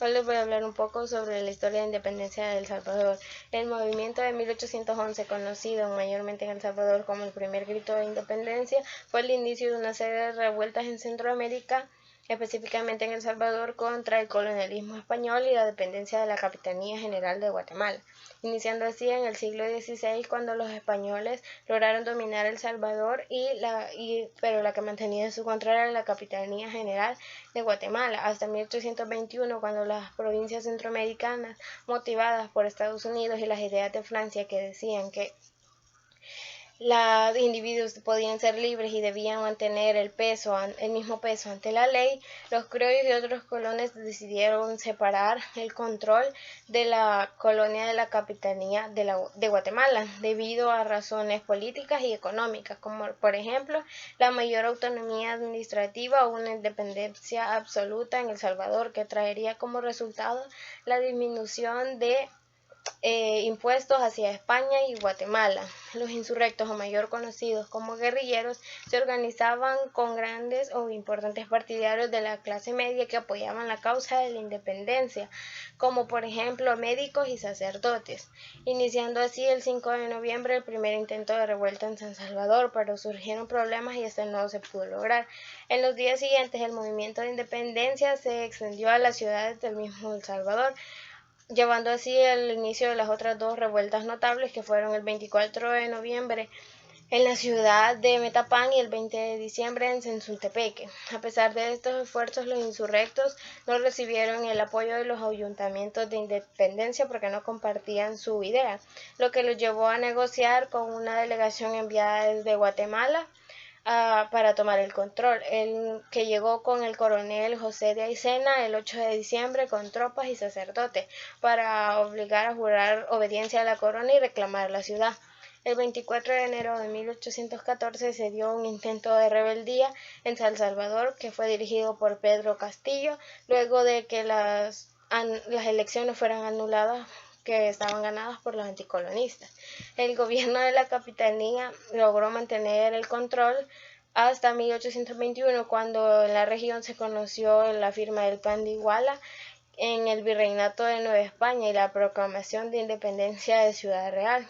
Hoy les voy a hablar un poco sobre la historia de independencia de El Salvador. El movimiento de 1811, conocido mayormente en El Salvador como el primer grito de independencia, fue el inicio de una serie de revueltas en Centroamérica, específicamente en El Salvador, contra el colonialismo español y la dependencia de la Capitanía General de Guatemala, iniciando así en el siglo XVI cuando los españoles lograron dominar El Salvador pero la que mantenía su control era la Capitanía General de Guatemala, hasta 1821 cuando las provincias centroamericanas, motivadas por Estados Unidos y las ideas de Francia que decían que los individuos podían ser libres y debían mantener el mismo peso ante la ley, los criollos y otros colones decidieron separar el control de la colonia de la capitanía de Guatemala debido a razones políticas y económicas, como por ejemplo la mayor autonomía administrativa o una independencia absoluta en El Salvador, que traería como resultado la disminución de impuestos hacia España y Guatemala. Los insurrectos, o mayor conocidos como guerrilleros, se organizaban con grandes o importantes partidarios de la clase media que apoyaban la causa de la independencia, como por ejemplo médicos y sacerdotes, iniciando así el 5 de noviembre el primer intento de revuelta en San Salvador, pero surgieron problemas y este no se pudo lograr. En los días siguientes el movimiento de independencia se extendió a las ciudades del mismo El Salvador, llevando así el inicio de las otras dos revueltas notables que fueron el 24 de noviembre en la ciudad de Metapán y el 20 de diciembre en Sensuntepeque. A pesar de estos esfuerzos, los insurrectos no recibieron el apoyo de los ayuntamientos de independencia porque no compartían su idea, lo que los llevó a negociar con una delegación enviada desde Guatemala para tomar el control, el que llegó con el coronel José de Aicena el 8 de diciembre con tropas y sacerdotes para obligar a jurar obediencia a la corona y reclamar la ciudad. El 24 de enero de 1814 se dio un intento de rebeldía en San Salvador que fue dirigido por Pedro Castillo luego de que las elecciones fueran anuladas que estaban ganadas por los anticolonistas. El gobierno de la capitanía logró mantener el control hasta 1821, cuando en la región se conoció la firma del Plan de Iguala en el Virreinato de Nueva España y la proclamación de independencia de Ciudad Real.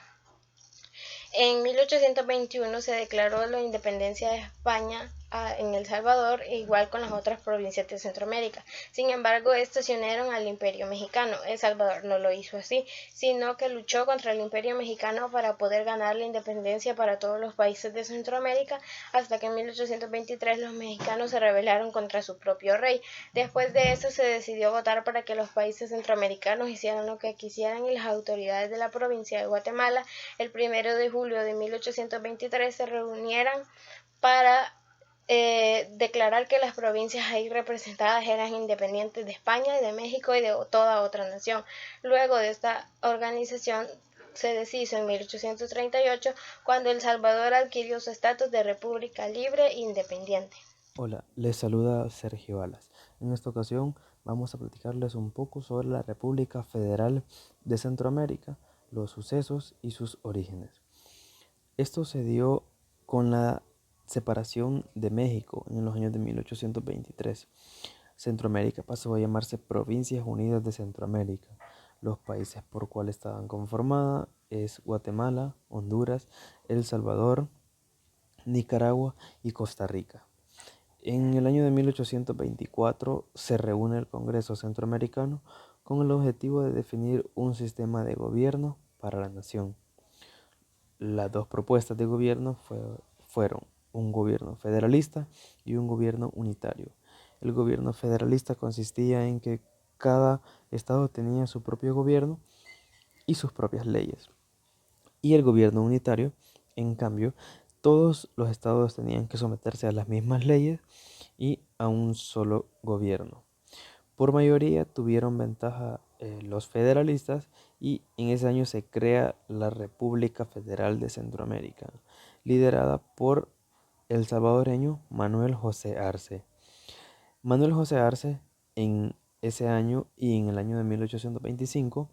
En 1821 se declaró la independencia de España en El Salvador, igual con las otras provincias de Centroamérica. Sin embargo, estos se unieron al Imperio Mexicano. El Salvador no lo hizo así, sino que luchó contra el Imperio Mexicano para poder ganar la independencia para todos los países de Centroamérica, hasta que en 1823 los mexicanos se rebelaron contra su propio rey. Después de eso se decidió votar para que los países centroamericanos hicieran lo que quisieran y las autoridades de la provincia de Guatemala el 1 de julio de 1823 se reunieran para declarar que las provincias ahí representadas eran independientes de España, de México y de toda otra nación. Luego de esta organización se deshizo en 1838 cuando El Salvador adquirió su estatus de república libre e independiente. Hola, les saluda Sergio Alas. En esta ocasión vamos a platicarles un poco sobre la República Federal de Centroamérica, los sucesos y sus orígenes. Esto se dio con la separación de México en los años de 1823. Centroamérica pasó a llamarse Provincias Unidas de Centroamérica. Los países por cuales estaban conformadas es Guatemala, Honduras, El Salvador, Nicaragua y Costa Rica. En el año de 1824 se reúne el Congreso Centroamericano con el objetivo de definir un sistema de gobierno para la nación. Las dos propuestas de gobierno fueron un gobierno federalista y un gobierno unitario. El gobierno federalista consistía en que cada estado tenía su propio gobierno y sus propias leyes. Y el gobierno unitario, en cambio, todos los estados tenían que someterse a las mismas leyes y a un solo gobierno. Por mayoría tuvieron ventaja los federalistas y en ese año se crea la República Federal de Centroamérica, liderada por el salvadoreño Manuel José Arce. Manuel José Arce en ese año y en el año de 1825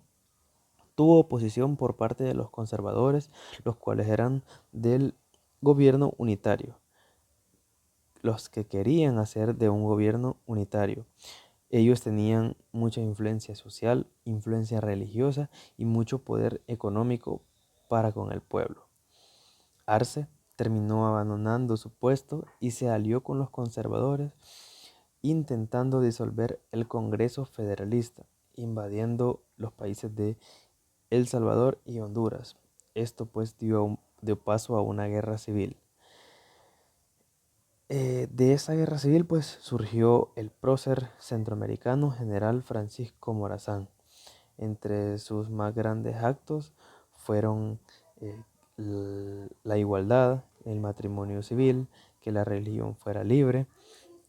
tuvo oposición por parte de los conservadores, los cuales eran del gobierno unitario, los que querían hacer de un gobierno unitario. Ellos tenían mucha influencia social, influencia religiosa y mucho poder económico para con el pueblo. Arce terminó abandonando su puesto y se alió con los conservadores, intentando disolver el Congreso Federalista, invadiendo los países de El Salvador y Honduras. Esto pues dio paso a una guerra civil. De esa guerra civil pues surgió el prócer centroamericano general Francisco Morazán. Entre sus más grandes actos fueron eh, la igualdad, el matrimonio civil, que la religión fuera libre,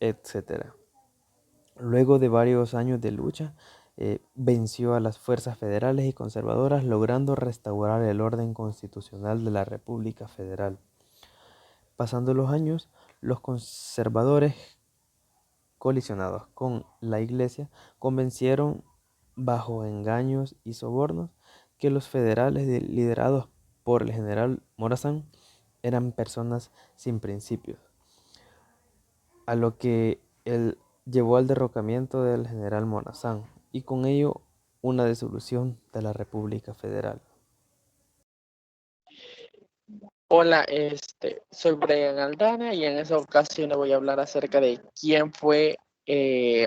etc. Luego de varios años de lucha, venció a las fuerzas federales y conservadoras, logrando restaurar el orden constitucional de la República Federal. Pasando los años, los conservadores, colisionados con la Iglesia, convencieron bajo engaños y sobornos que los federales liderados por el general Morazán eran personas sin principios, a lo que él llevó al derrocamiento del general Morazán y con ello una disolución de la República Federal. Hola, soy Brian Aldana y en esta ocasión le voy a hablar acerca de quién fue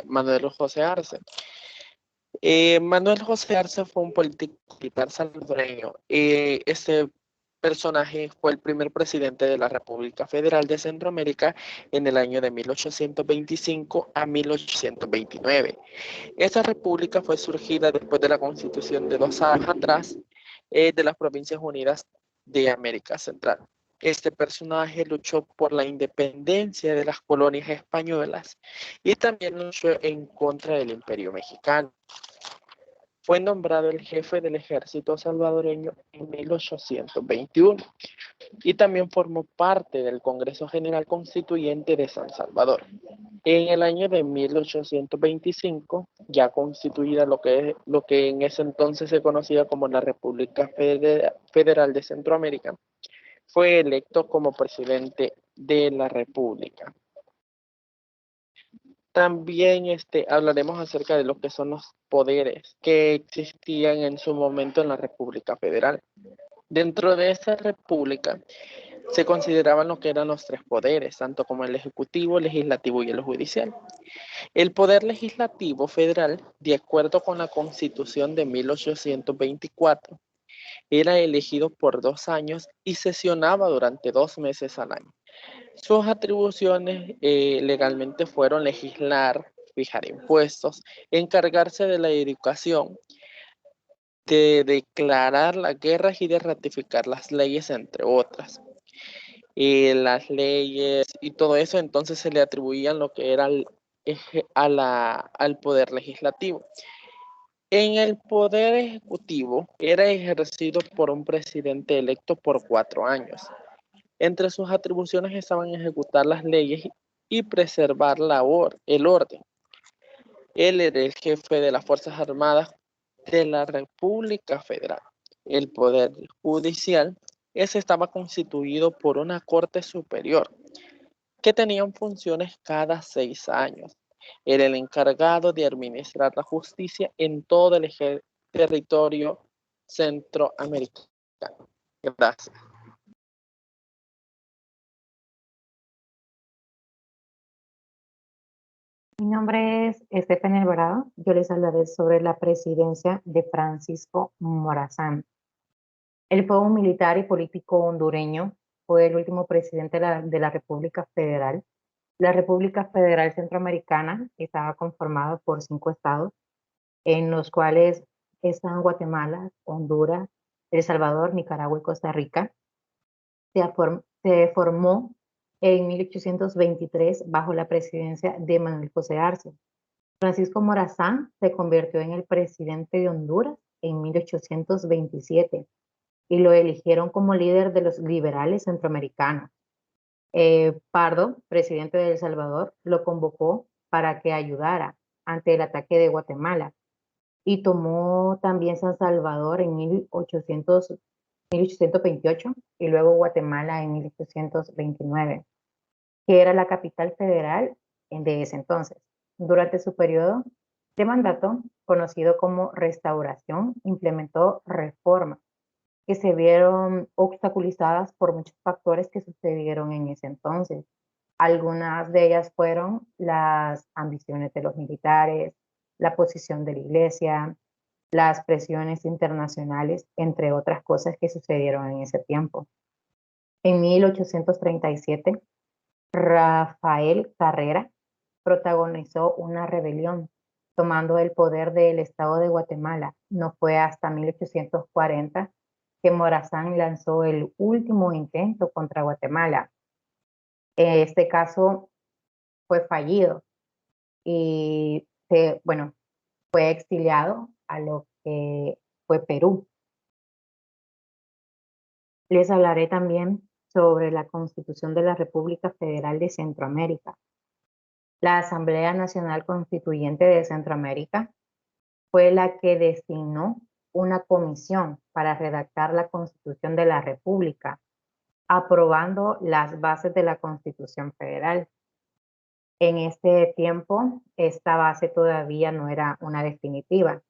Manuel José Arce. Manuel José Arce fue un político militar salvadoreño. Este personaje fue el primer presidente de la República Federal de Centroamérica en el año de 1825 a 1829. Esta república fue surgida después de la constitución de 2 años atrás de las Provincias Unidas de América Central. Este personaje luchó por la independencia de las colonias españolas y también luchó en contra del Imperio Mexicano. Fue nombrado el jefe del ejército salvadoreño en 1821 y también formó parte del Congreso General Constituyente de San Salvador. En el año de 1825, ya constituida lo que en ese entonces se conocía como la República Federal de Centroamérica, fue electo como presidente de la República. También hablaremos acerca de lo que son los poderes que existían en su momento en la República Federal. Dentro de esa república se consideraban lo que eran los 3 poderes, tanto como el ejecutivo, el legislativo y el judicial. El poder legislativo federal, de acuerdo con la Constitución de 1824, era elegido por 2 años y sesionaba durante 2 meses al año. Sus atribuciones legalmente fueron legislar, fijar impuestos, encargarse de la educación, de declarar las guerras y de ratificar las leyes, entre otras. Las leyes y todo eso entonces se le atribuían lo que era al poder legislativo. En el poder ejecutivo era ejercido por un presidente electo por 4 años. Entre sus atribuciones estaban ejecutar las leyes y preservar el orden. Él era el jefe de las Fuerzas Armadas de la República Federal. El poder judicial, ese estaba constituido por una Corte Superior que tenían funciones cada 6 años. Era el encargado de administrar la justicia en todo el territorio centroamericano. Gracias. Mi nombre es Estefania Alvarado. Yo les hablaré sobre la presidencia de Francisco Morazán. Él fue un militar y político hondureño. Fue el último presidente de la República Federal. La República Federal Centroamericana estaba conformada por 5 estados, en los cuales están Guatemala, Honduras, El Salvador, Nicaragua y Costa Rica. Se formó en 1823 bajo la presidencia de Manuel José Arce. Francisco Morazán se convirtió en el presidente de Honduras en 1827 y lo eligieron como líder de los liberales centroamericanos. Pardo, presidente de El Salvador, lo convocó para que ayudara ante el ataque de Guatemala y tomó también San Salvador en 1828 y luego Guatemala en 1829, que era la capital federal de ese entonces. Durante su periodo, de mandato, conocido como Restauración, implementó reformas que se vieron obstaculizadas por muchos factores que sucedieron en ese entonces. Algunas de ellas fueron las ambiciones de los militares, la posición de la iglesia, las presiones internacionales, entre otras cosas que sucedieron en ese tiempo. En 1837, Rafael Carrera protagonizó una rebelión tomando el poder del estado de Guatemala. No fue hasta 1840 que Morazán lanzó el último intento contra Guatemala. Este caso fue fallido y fue exiliado a lo que fue Perú. Les hablaré también sobre la Constitución de la República Federal de Centroamérica. La Asamblea Nacional Constituyente de Centroamérica fue la que designó una comisión para redactar la Constitución de la República, aprobando las bases de la Constitución Federal. En este tiempo, esta base todavía no era una definitiva,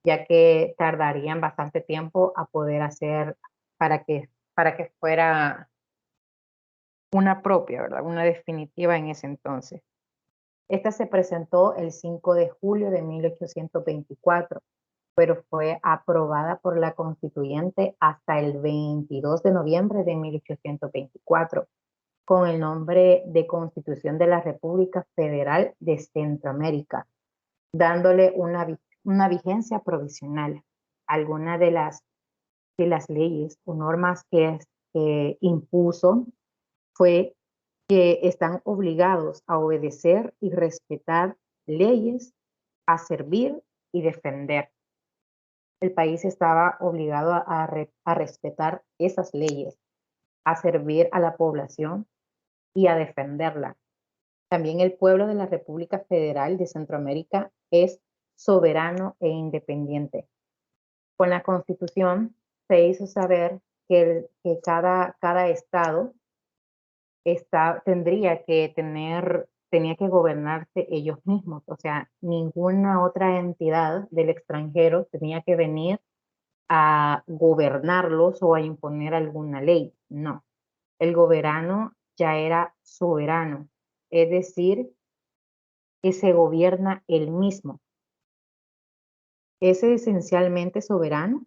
ya que tardarían bastante tiempo a poder hacer para que fuera una propia, ¿verdad? Una definitiva en ese entonces. Esta se presentó el 5 de julio de 1824, pero fue aprobada por la constituyente hasta el 22 de noviembre de 1824, con el nombre de Constitución de la República Federal de Centroamérica, dándole una vigencia provisional. Algunas de las leyes o normas que impuso fue que están obligados a obedecer y respetar leyes, a servir y defender. El país estaba obligado a respetar esas leyes, a servir a la población y a defenderla. También el pueblo de la República Federal de Centroamérica es soberano e independiente. Con la Constitución se hizo saber que cada estado tenía que gobernarse ellos mismos, o sea, ninguna otra entidad del extranjero tenía que venir a gobernarlos o a imponer alguna ley, no. El gobierno ya era soberano, es decir, que se gobierna él mismo. Es esencialmente soberano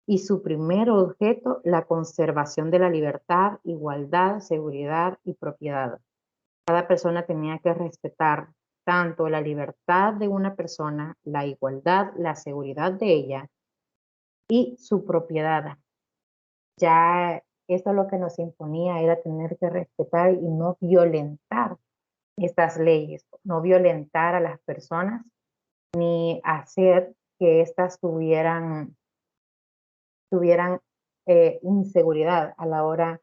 y su primer objeto, la conservación de la libertad, igualdad, seguridad y propiedad. Cada persona tenía que respetar tanto la libertad de una persona, la igualdad, la seguridad de ella y su propiedad. Ya esto lo que nos imponía era tener que respetar y no violentar estas leyes, no violentar a las personas ni hacer que éstas tuvieran inseguridad a la hora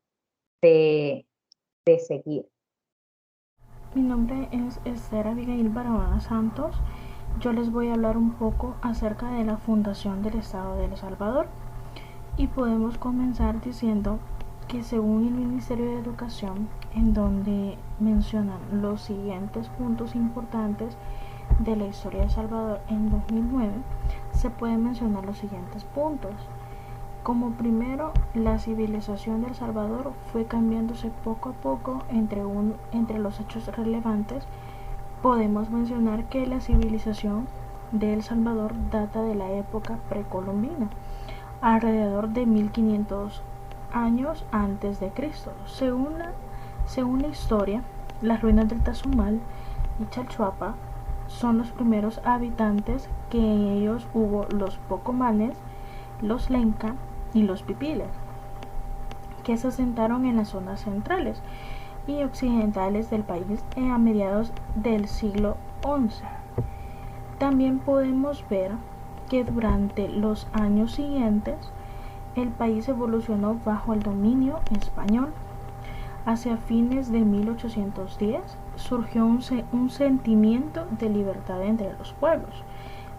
de seguir. Mi nombre es Esther Abigail Barahona Santos. Yo les voy a hablar un poco acerca de la fundación del Estado de El Salvador y podemos comenzar diciendo que según el Ministerio de Educación, en donde mencionan los siguientes puntos importantes de la historia de El Salvador en 2009, se pueden mencionar los siguientes puntos. Como primero, la civilización de El Salvador fue cambiándose poco a poco. Entre los hechos relevantes podemos mencionar que la civilización de El Salvador data de la época precolombina, alrededor de 1500 años antes de Cristo. Según la historia, las ruinas del Tazumal y Chalchuapa son los primeros habitantes, que en ellos hubo los pocomanes, los lenca y los pipiles, que se asentaron en las zonas centrales y occidentales del país a mediados del siglo XI. También podemos ver que durante los años siguientes el país evolucionó bajo el dominio español. Hacia fines de 1810 surgió un sentimiento de libertad entre los pueblos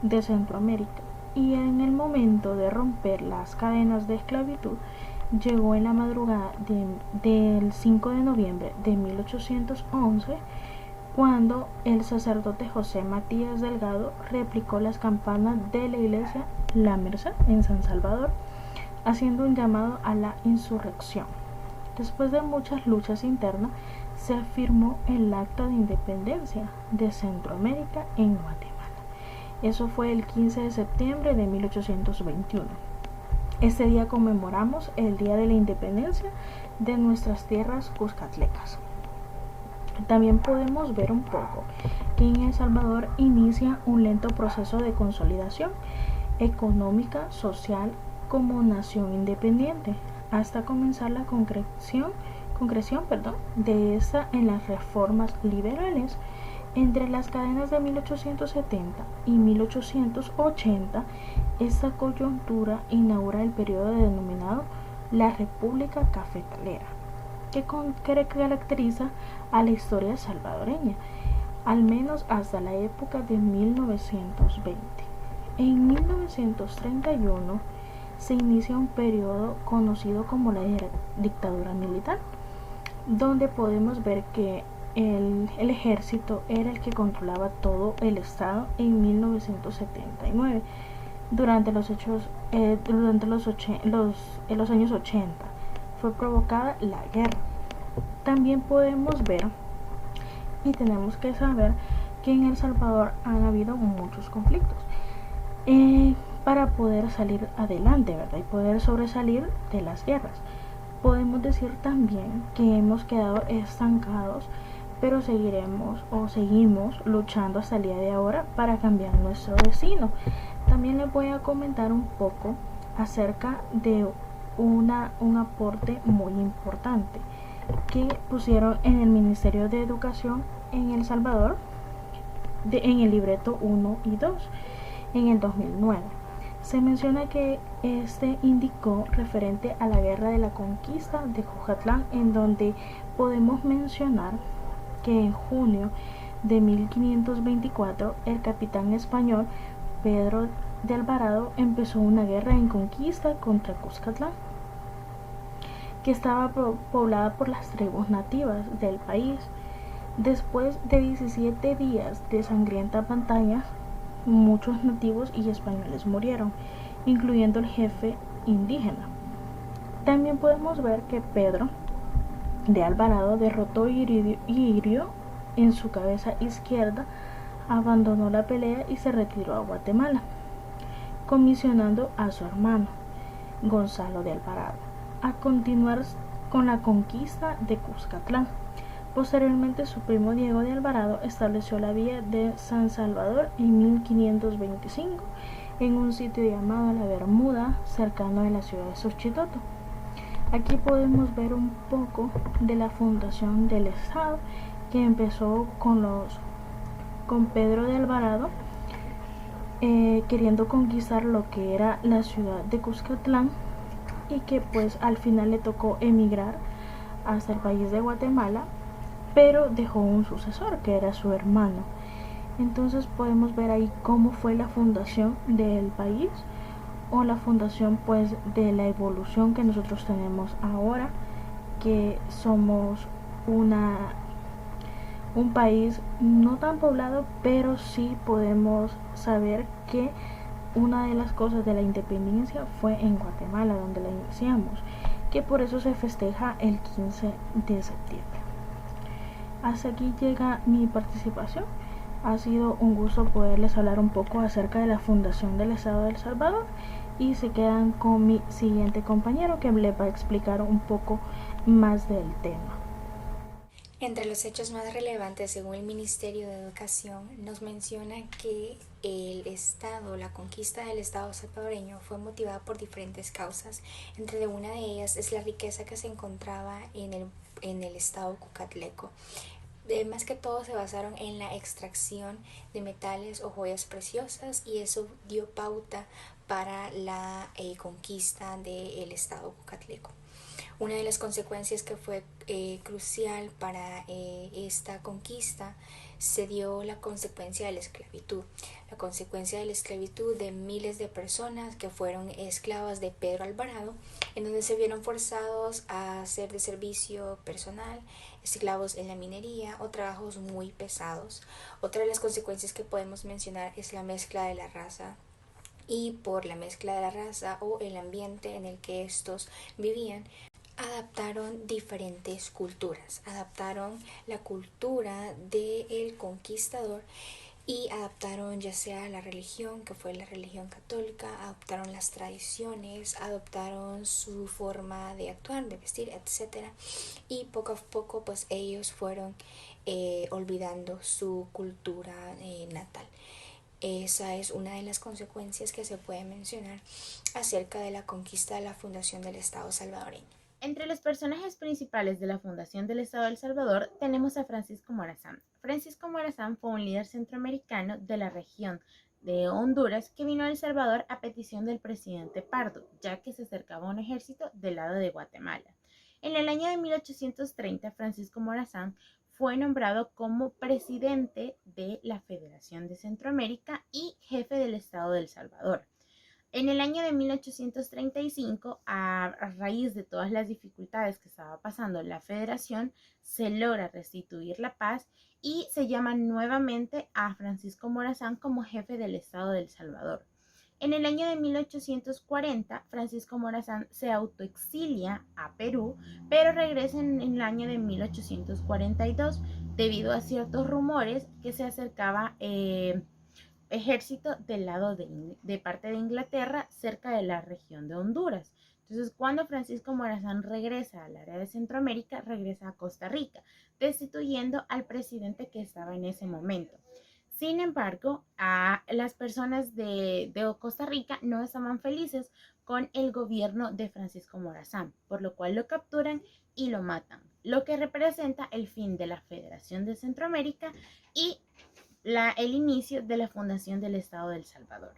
de Centroamérica, y en el momento de romper las cadenas de esclavitud llegó en la madrugada del 5 de noviembre de 1811 cuando el sacerdote José Matías Delgado replicó las campanas de la iglesia La Merced en San Salvador, haciendo un llamado a la insurrección. Después de muchas luchas internas, se firmó el Acta de Independencia de Centroamérica en Guatemala. Eso fue el 15 de septiembre de 1821. Este día conmemoramos el Día de la Independencia de nuestras tierras cuscatlecas. También podemos ver un poco que en El Salvador inicia un lento proceso de consolidación económica, social, como nación independiente, hasta comenzar la concreción de esta en las reformas liberales. Entre las cadenas de 1870 y 1880, esta coyuntura inaugura el periodo denominado la República Cafetalera, que caracteriza a la historia salvadoreña, al menos hasta la época de 1920. En 1931 se inicia un periodo conocido como la dictadura militar, donde podemos ver que el ejército era el que controlaba todo el estado en 1979 durante los años 80 fue provocada la guerra. También podemos ver y tenemos que saber que en El Salvador han habido muchos conflictos para poder salir adelante, ¿verdad? Y poder sobresalir de las guerras. Podemos decir también que hemos quedado estancados, pero seguimos luchando hasta el día de ahora para cambiar nuestro destino. También les voy a comentar un poco acerca de un aporte muy importante que pusieron en el Ministerio de Educación en El Salvador en el libreto 1 y 2 en el 2009. Se menciona que este indicó referente a la guerra de la conquista de Cucatlán, en donde podemos mencionar que en junio de 1524 el capitán español Pedro de Alvarado empezó una guerra en conquista contra Cuscatlán, que estaba poblada por las tribus nativas del país. Después de 17 días de sangrientas batallas, muchos nativos y españoles murieron, incluyendo el jefe indígena. También podemos ver que Pedro de Alvarado derrotó y hirió en su cabeza izquierda, abandonó la pelea y se retiró a Guatemala, comisionando a su hermano Gonzalo de Alvarado a continuar con la conquista de Cuscatlán. Posteriormente, su primo Diego de Alvarado estableció la villa de San Salvador en 1525 en un sitio llamado La Bermuda, cercano de la ciudad de Xochitoto. Aquí podemos ver un poco de la fundación del estado, que empezó con Pedro de Alvarado queriendo conquistar lo que era la ciudad de Cuscatlán, y que pues al final le tocó emigrar hasta el país de Guatemala, pero dejó un sucesor que era su hermano. Entonces podemos ver ahí cómo fue la fundación del país, o la fundación pues de la evolución que nosotros tenemos ahora, que somos un país no tan poblado, pero sí podemos saber que una de las cosas de la independencia fue en Guatemala, donde la iniciamos, que por eso se festeja el 15 de septiembre. Hasta aquí llega mi participación. Ha sido un gusto poderles hablar un poco acerca de la fundación del Estado de El Salvador, y se quedan con mi siguiente compañero, que les va a explicar un poco más del tema. Entre los hechos más relevantes, según el Ministerio de Educación, nos menciona que la conquista del Estado salvadoreño fue motivada por diferentes causas. Entre una de ellas es la riqueza que se encontraba en el Estado cucatleco. Más que todo se basaron en la extracción de metales o joyas preciosas, y eso dio pauta para la conquista del Estado cucatleco. Una de las consecuencias que fue crucial para esta conquista se dio la consecuencia de la esclavitud. La consecuencia de la esclavitud de miles de personas que fueron esclavas de Pedro Alvarado, en donde se vieron forzados a hacer de servicio personal, esclavos en la minería o trabajos muy pesados. Otra de las consecuencias que podemos mencionar es la mezcla de la raza, y por la mezcla de la raza o el ambiente en el que estos vivían, adaptaron diferentes culturas, adaptaron la cultura del conquistador y adaptaron ya sea la religión, que fue la religión católica, adoptaron las tradiciones, adoptaron su forma de actuar, de vestir, etcétera. Y poco a poco pues ellos fueron olvidando su cultura natal. Esa es una de las consecuencias que se puede mencionar acerca de la conquista de la fundación del Estado salvadoreño. Entre los personajes principales de la fundación del Estado de El Salvador tenemos a Francisco Morazán. Francisco Morazán fue un líder centroamericano de la región de Honduras que vino a El Salvador a petición del presidente Pardo, ya que se acercaba un ejército del lado de Guatemala. En el año de 1830, Francisco Morazán fue nombrado como presidente de la Federación de Centroamérica y jefe del Estado de El Salvador. En el año de 1835, a raíz de todas las dificultades que estaba pasando la federación, se logra restituir la paz y se llama nuevamente a Francisco Morazán como jefe del Estado de El Salvador. En el año de 1840, Francisco Morazán se autoexilia a Perú, pero regresa en el año de 1842 debido a ciertos rumores que se acercaba ejército del lado de parte de Inglaterra cerca de la región de Honduras. Entonces, cuando Francisco Morazán regresa al área de Centroamérica, regresa a Costa Rica, destituyendo al presidente que estaba en ese momento. Sin embargo, las personas de Costa Rica no estaban felices con el gobierno de Francisco Morazán, por lo cual lo capturan y lo matan, lo que representa el fin de la Federación de Centroamérica y el inicio de la fundación del Estado de El Salvador.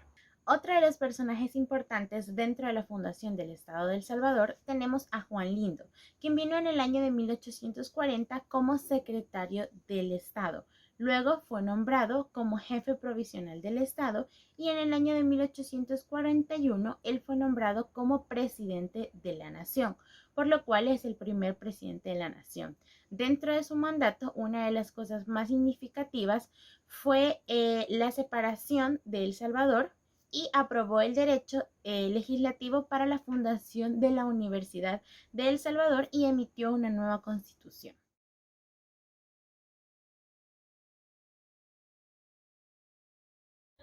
Otro de los personajes importantes dentro de la fundación del Estado de El Salvador tenemos a Juan Lindo, quien vino en el año de 1840 como secretario del Estado. Luego fue nombrado como jefe provisional del Estado y en el año de 1841 él fue nombrado como presidente de la Nación, por lo cual es el primer presidente de la Nación. Dentro de su mandato, una de las cosas más significativas fue la separación de El Salvador y aprobó el derecho legislativo para la fundación de la Universidad de El Salvador y emitió una nueva constitución.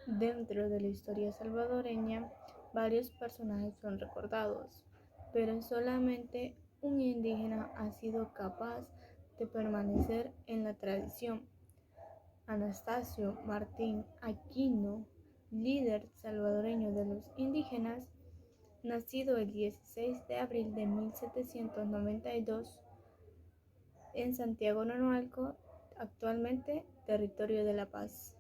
Dentro de la historia salvadoreña, varios personajes son recordados, pero solamente un indígena ha sido capaz de permanecer en la tradición. Anastasio Martín Aquino, líder salvadoreño de los indígenas, nacido el 16 de abril de 1792 en Santiago Nonualco, actualmente territorio de La Paz.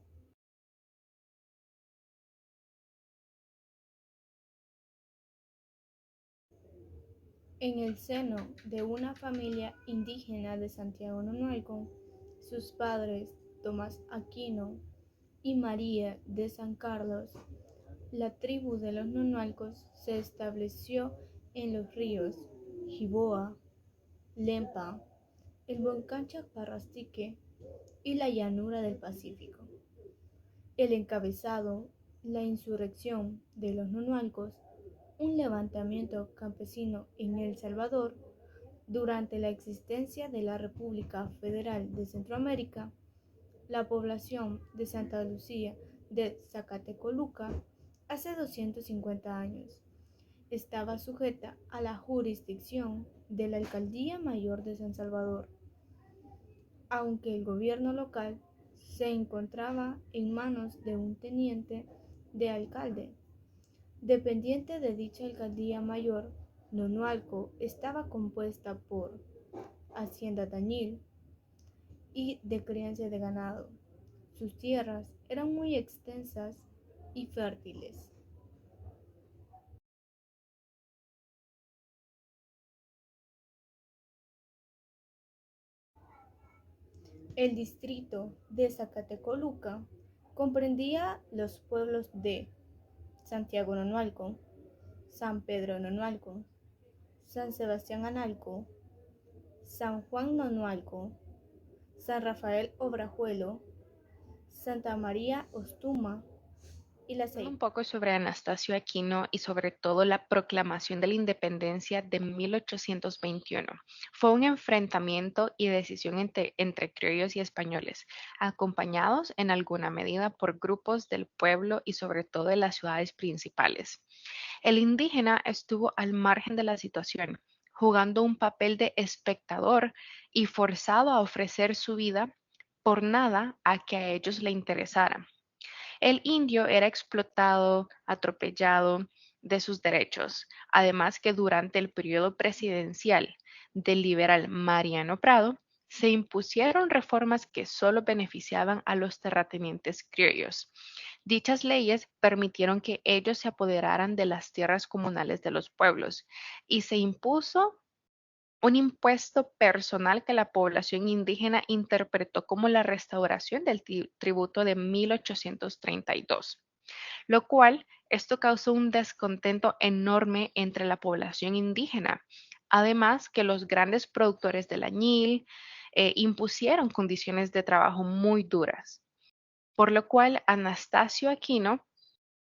En el seno de una familia indígena de Santiago Nonualco, sus padres, Tomás Aquino y María de San Carlos, la tribu de los nonualcos se estableció en los ríos Jiboa, Lempa, el volcán Chaparrastique y la llanura del Pacífico. El encabezado, la insurrección de los nonualcos, un levantamiento campesino en El Salvador durante la existencia de la República Federal de Centroamérica. La población de Santa Lucía de Zacatecoluca hace 250 años estaba sujeta a la jurisdicción de la Alcaldía Mayor de San Salvador, aunque el gobierno local se encontraba en manos de un teniente de alcalde. Dependiente de dicha Alcaldía Mayor, Nonualco estaba compuesta por Hacienda Tañil y de crianza de ganado. Sus tierras eran muy extensas y fértiles. El distrito de Zacatecoluca comprendía los pueblos de Santiago Nonualco, San Pedro Nonualco, San Sebastián Analco, San Juan Nonualco, San Rafael Obrajuelo, Santa María Ostuma y La Ceiba. Un poco sobre Anastasio Aquino y sobre todo la proclamación de la independencia de 1821. Fue un enfrentamiento y decisión entre criollos y españoles, acompañados en alguna medida por grupos del pueblo y sobre todo de las ciudades principales. El indígena estuvo al margen de la situación, jugando un papel de espectador y forzado a ofrecer su vida por nada a que a ellos le interesara. El indio era explotado, atropellado de sus derechos, además que durante el periodo presidencial del liberal Mariano Prado se impusieron reformas que solo beneficiaban a los terratenientes criollos. Dichas leyes permitieron que ellos se apoderaran de las tierras comunales de los pueblos y se impuso un impuesto personal que la población indígena interpretó como la restauración del tributo de 1832, lo cual esto causó un descontento enorme entre la población indígena. Además que los grandes productores del añil impusieron condiciones de trabajo muy duras, por lo cual Anastasio Aquino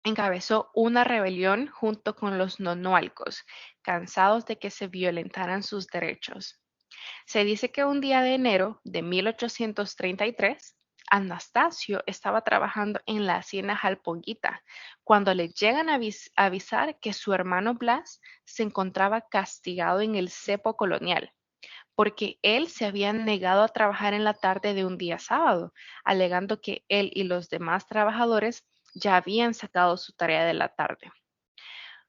encabezó una rebelión junto con los nonualcos, cansados de que se violentaran sus derechos. Se dice que un día de enero de 1833, Anastasio estaba trabajando en la hacienda Jalponguita cuando le llegan a avisar que su hermano Blas se encontraba castigado en el cepo colonial, porque él se había negado a trabajar en la tarde de un día sábado, alegando que él y los demás trabajadores ya habían sacado su tarea de la tarde,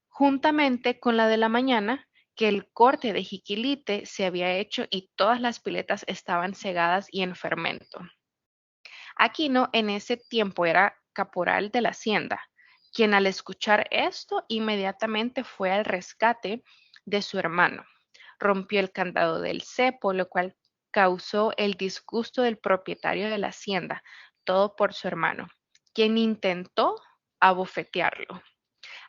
juntamente con la de la mañana, que el corte de jiquilite se había hecho y todas las piletas estaban cegadas y en fermento. Aquino en ese tiempo era caporal de la hacienda, quien al escuchar esto inmediatamente fue al rescate de su hermano. Rompió el candado del cepo, lo cual causó el disgusto del propietario de la hacienda, todo por su hermano, quien intentó abofetearlo.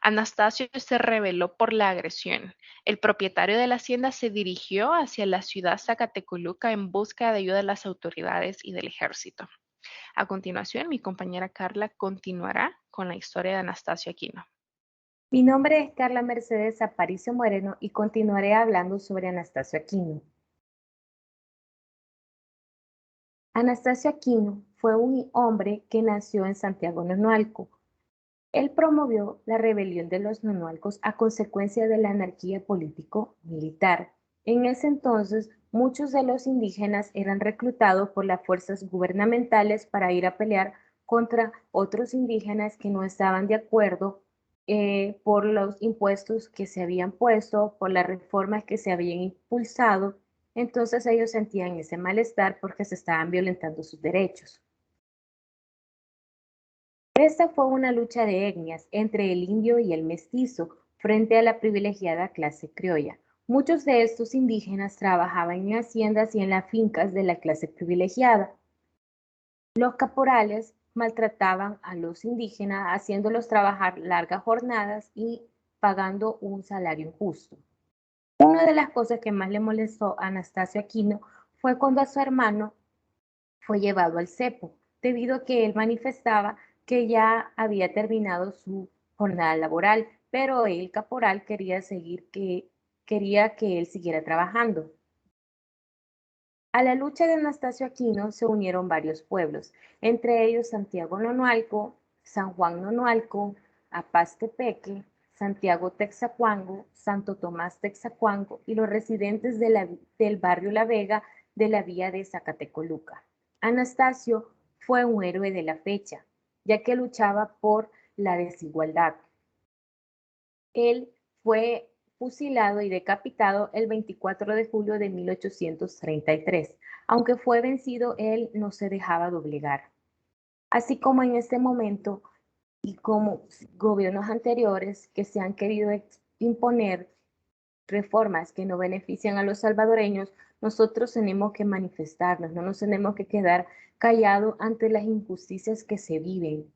Anastasio se rebeló por la agresión. El propietario de la hacienda se dirigió hacia la ciudad Zacatecoluca en busca de ayuda de las autoridades y del ejército. A continuación, mi compañera Carla continuará con la historia de Anastasio Aquino. Mi nombre es Carla Mercedes Aparicio Moreno y continuaré hablando sobre Anastasio Aquino. Anastasio Aquino fue un hombre que nació en Santiago Nonualco. Él promovió la rebelión de los nonualcos a consecuencia de la anarquía político-militar. En ese entonces, muchos de los indígenas eran reclutados por las fuerzas gubernamentales para ir a pelear contra otros indígenas que no estaban de acuerdo por los impuestos que se habían puesto, por las reformas que se habían impulsado. Entonces ellos sentían ese malestar porque se estaban violentando sus derechos. Esta fue una lucha de etnias entre el indio y el mestizo frente a la privilegiada clase criolla. Muchos de estos indígenas trabajaban en haciendas y en las fincas de la clase privilegiada. Los caporales maltrataban a los indígenas haciéndolos trabajar largas jornadas y pagando un salario injusto. Una de las cosas que más le molestó a Anastasio Aquino fue cuando a su hermano fue llevado al cepo, debido a que él manifestaba que ya había terminado su jornada laboral, pero el caporal quería que él siguiera trabajando. A la lucha de Anastasio Aquino se unieron varios pueblos, entre ellos Santiago Nonualco, San Juan Nonualco, Apastepeque, Santiago Texacuango, Santo Tomás Texacuango y los residentes del barrio La Vega de la vía de Zacatecoluca. Anastasio fue un héroe de la fecha, ya que luchaba por la desigualdad. Él fue fusilado y decapitado el 24 de julio de 1833. Aunque fue vencido, él no se dejaba doblegar. Así como en este momento y como gobiernos anteriores que se han querido imponer reformas que no benefician a los salvadoreños, nosotros tenemos que manifestarnos, no nos tenemos que quedar callados ante las injusticias que se viven.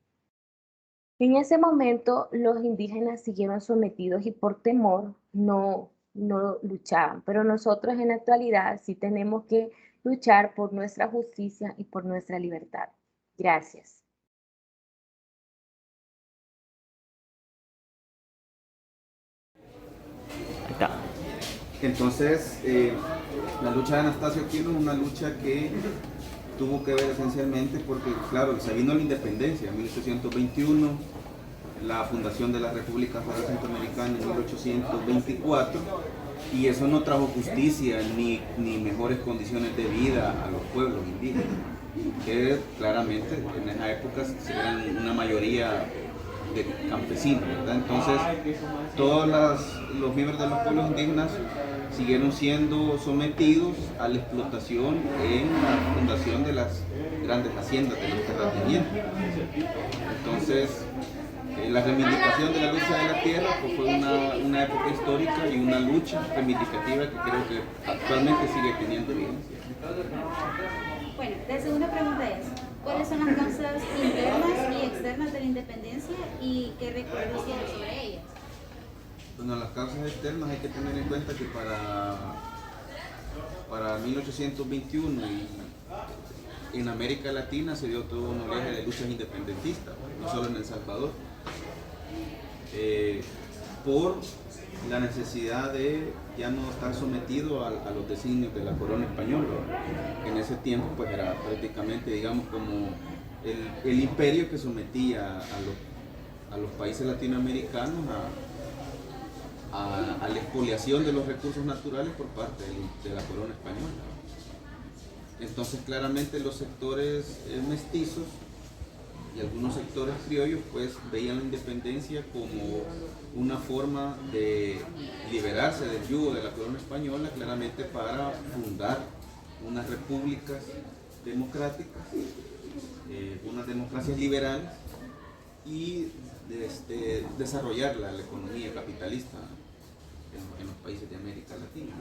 En ese momento los indígenas siguieron sometidos y por temor no luchaban, pero nosotros en la actualidad sí tenemos que luchar por nuestra justicia y por nuestra libertad. Gracias. Entonces, la lucha de Anastasio Aquino es una lucha que tuvo que ver esencialmente porque, claro, se vino la independencia en 1821, la fundación de la República Federal Centroamericana en 1824, y eso no trajo justicia ni mejores condiciones de vida a los pueblos indígenas, que claramente en esa época eran una mayoría de campesinos, ¿verdad? Entonces, todos los miembros de los pueblos indígenas siguieron siendo sometidos a la explotación en la fundación de las grandes haciendas de los terratenientes. Entonces, la reivindicación de la lucha de la tierra pues, fue una época histórica y una lucha reivindicativa que creo que actualmente sigue teniendo vigencia. Bueno, la segunda pregunta es, ¿cuáles son las causas internas y externas de la independencia y qué recuerdos tienes sobre ellas? Bueno, las causas externas hay que tener en cuenta que para 1821 y en América Latina se dio todo un oleaje de luchas independentistas, no solo en El Salvador, por la necesidad de ya no estar sometido a los designios de la corona española, que en ese tiempo pues era prácticamente, digamos, como el imperio que sometía a los países latinoamericanos a la expoliación de los recursos naturales por parte de la corona española. Entonces claramente los sectores mestizos y algunos sectores criollos pues veían la independencia como una forma de liberarse del yugo de la corona española, claramente para fundar unas repúblicas democráticas, unas democracias liberales y desarrollar la economía capitalista en los países de América Latina.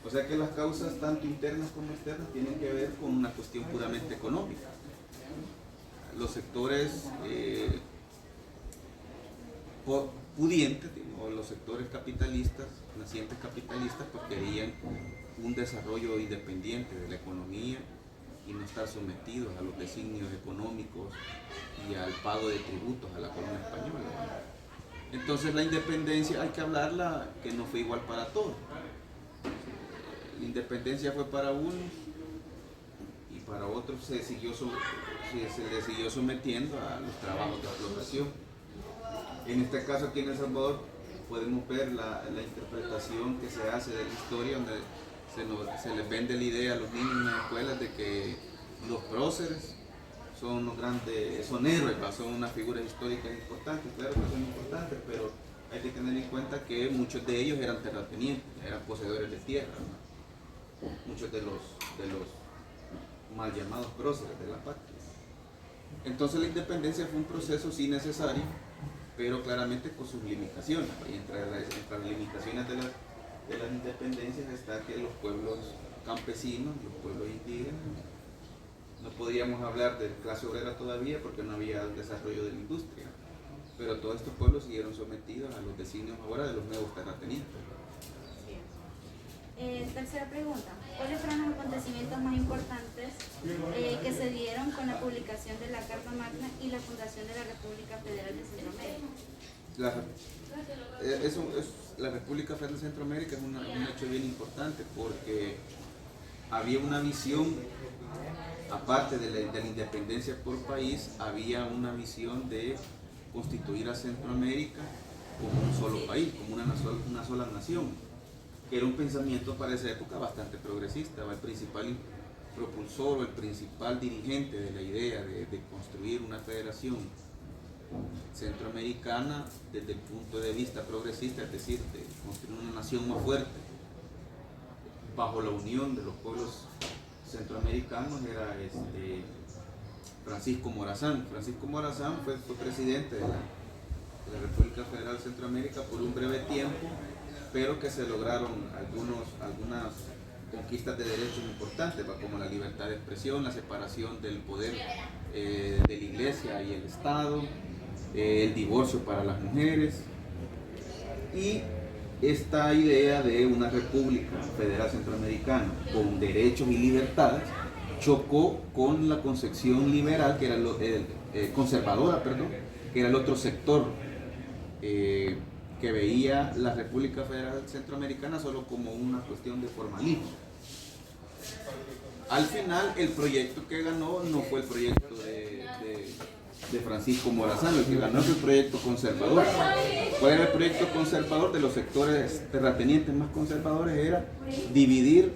O sea que las causas tanto internas como externas tienen que ver con una cuestión puramente económica. Los sectores pudientes, o los sectores capitalistas, nacientes capitalistas, pues querían un desarrollo independiente de la economía y no estar sometidos a los designios económicos y al pago de tributos a la corona española. Entonces la independencia hay que hablarla que no fue igual para todos. La independencia fue para unos y para otros se le siguió sometiendo a los trabajos de explotación. En este caso aquí en El Salvador podemos ver la interpretación que se hace de la historia, donde se les vende la idea a los niños en las escuelas de que los próceres son los grandes, son héroes, son unas figuras históricas importantes, claro que son importantes, pero hay que tener en cuenta que muchos de ellos eran terratenientes, eran poseedores de tierra, ¿no? Muchos de los mal llamados próceres de la patria. Entonces la independencia fue un proceso sí necesario, pero claramente con sus limitaciones, y entre las limitaciones de las independencias está que los pueblos campesinos, los pueblos indígenas, no podíamos hablar de clase obrera todavía porque no había desarrollo de la industria, pero todos estos pueblos siguieron sometidos a los designios ahora de los nuevos terratenientes. Tercera pregunta, ¿cuáles fueron los acontecimientos más importantes que se dieron con la publicación de la Carta Magna y la fundación de la República Federal de Centroamérica? La República Federal de Centroamérica es un hecho bien importante porque había una visión, aparte de la independencia por país, había una visión de constituir a Centroamérica como un solo país, como una sola nación. Era un pensamiento para esa época bastante progresista. El principal propulsor o el principal dirigente de la idea de construir una federación centroamericana desde el punto de vista progresista, es decir, de construir una nación más fuerte bajo la unión de los pueblos centroamericanos, era Francisco Morazán. Francisco Morazán fue presidente de la República Federal de Centroamérica por un breve tiempo, pero que se lograron algunas conquistas de derechos importantes, como la libertad de expresión, la separación del poder de la iglesia y el Estado, el divorcio para las mujeres, y esta idea de una república federal centroamericana con derechos y libertades chocó con la concepción liberal, que era conservadora, que era el otro sector que veía la República Federal Centroamericana solo como una cuestión de formalismo. Al final, el proyecto que ganó no fue el proyecto de Francisco Morazán, el que ganó fue el proyecto conservador. ¿Cuál era el proyecto conservador de los sectores terratenientes más conservadores? Era dividir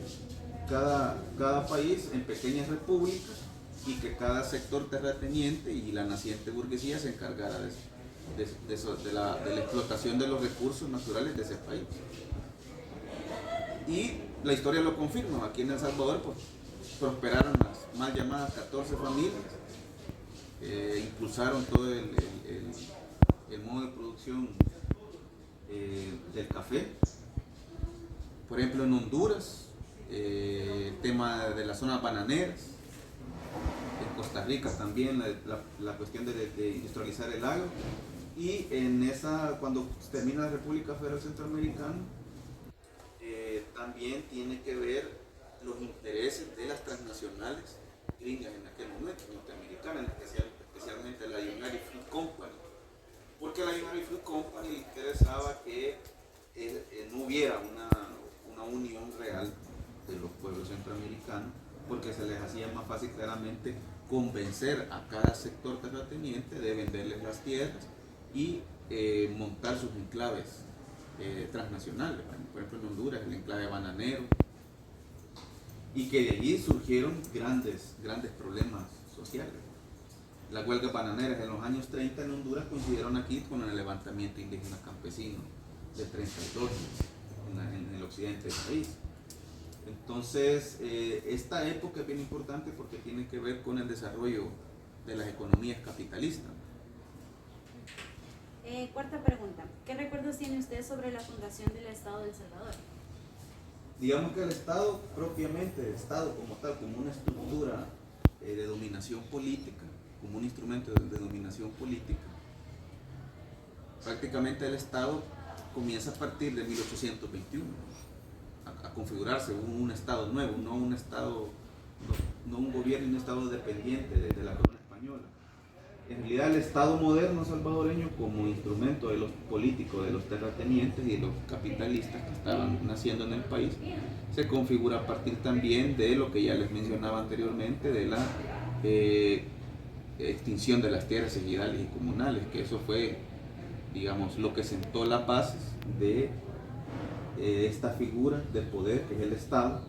cada país en pequeñas repúblicas y que cada sector terrateniente y la naciente burguesía se encargara de la explotación de los recursos naturales de ese país. Y la historia lo confirma. Aquí en El Salvador pues, prosperaron las mal llamadas 14 familias, impulsaron todo el modo de producción del café. Por ejemplo, en Honduras, el tema de las zonas bananeras. En Costa Rica también la cuestión de industrializar el agro. Y cuando termina la República Federal Centroamericana, también tiene que ver los intereses de las transnacionales gringas en aquel momento, norteamericanas, especialmente la United Fruit Company, porque a la United Fruit Company le interesaba que no hubiera una unión real de los pueblos centroamericanos, porque se les hacía más fácil claramente convencer a cada sector terrateniente de venderles las tierras y montar sus enclaves transnacionales. Por ejemplo, en Honduras, el enclave bananero, y que de allí surgieron grandes problemas sociales. Las huelgas bananeras en los años 30 en Honduras coincidieron aquí con el levantamiento indígena campesino del 32 en el occidente del país. Entonces, esta época es bien importante porque tiene que ver con el desarrollo de las economías capitalistas. Cuarta pregunta. ¿Qué recuerdos tiene usted sobre la fundación del Estado de El Salvador? Digamos que el Estado propiamente, el Estado como tal, como una estructura de dominación política, como un instrumento de dominación política, prácticamente el Estado comienza a partir de 1821 a configurarse un Estado nuevo, no un gobierno y un Estado dependiente de la corona española. En realidad el Estado moderno salvadoreño, como instrumento de los políticos, de los terratenientes y de los capitalistas que estaban naciendo en el país, se configura a partir también de lo que ya les mencionaba anteriormente, de la extinción de las tierras ejidales y comunales, que eso fue, digamos, lo que sentó las bases de esta figura de poder que es el Estado,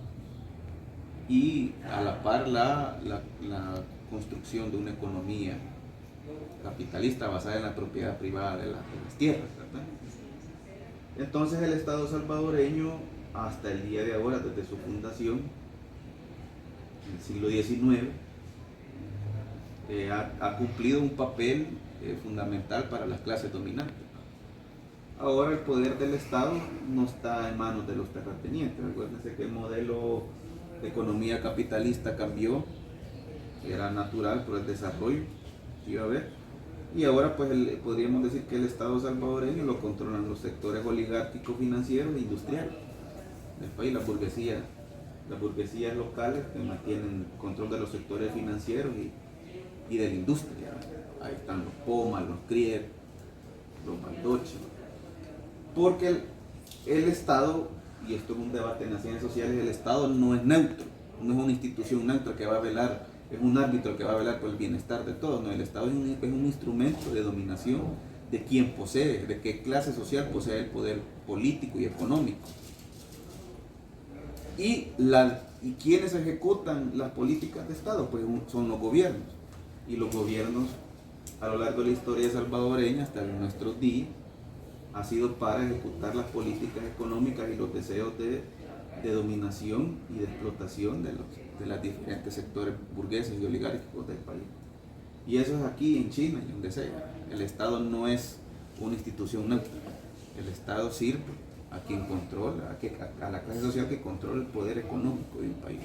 y a la par la construcción de una economía capitalista basada en la propiedad privada de las tierras, ¿verdad? Entonces el Estado salvadoreño hasta el día de ahora, desde su fundación en el siglo XIX, ha cumplido un papel fundamental para las clases dominantes. Ahora el poder del Estado no está en manos de los terratenientes. Acuérdense que el modelo de economía capitalista cambió, era natural por el desarrollo que iba a haber. Y ahora pues podríamos decir que el Estado salvadoreño lo controlan los sectores oligárquicos, financieros e industriales del país, las burguesías locales que mantienen control de los sectores financieros y de la industria. Ahí están los Poma, los Krier, los Baldoche. Porque el Estado, y esto es un debate en las ciencias sociales, el Estado no es neutro, no es una institución neutra que va a velar, es un árbitro que va a velar por el bienestar de todos. No, el Estado es un instrumento de dominación de quien posee, de qué clase social posee el poder político y económico. Y quienes ejecutan las políticas de Estado, pues son los gobiernos. Y los gobiernos a lo largo de la historia salvadoreña hasta nuestros días ha sido para ejecutar las políticas económicas y los deseos de dominación y de explotación de los diferentes sectores burgueses y oligárquicos del país. Y eso es aquí en China y donde sea. El Estado no es una institución neutra. El Estado sirve a quien controla, a la clase social que controla el poder económico de un país.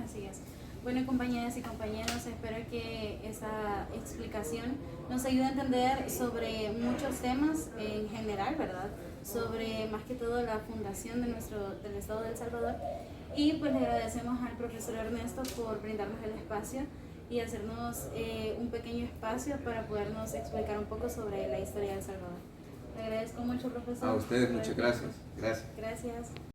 Así es. Bueno, compañeras y compañeros, espero que esta explicación nos ayude a entender sobre muchos temas en general, ¿verdad? Sobre más que todo la fundación del Estado de El Salvador. Y pues le agradecemos al profesor Ernesto por brindarnos el espacio y hacernos un pequeño espacio para podernos explicar un poco sobre la historia de El Salvador. Le agradezco mucho, profesor. A ustedes muchas gracias. Gracias. Gracias.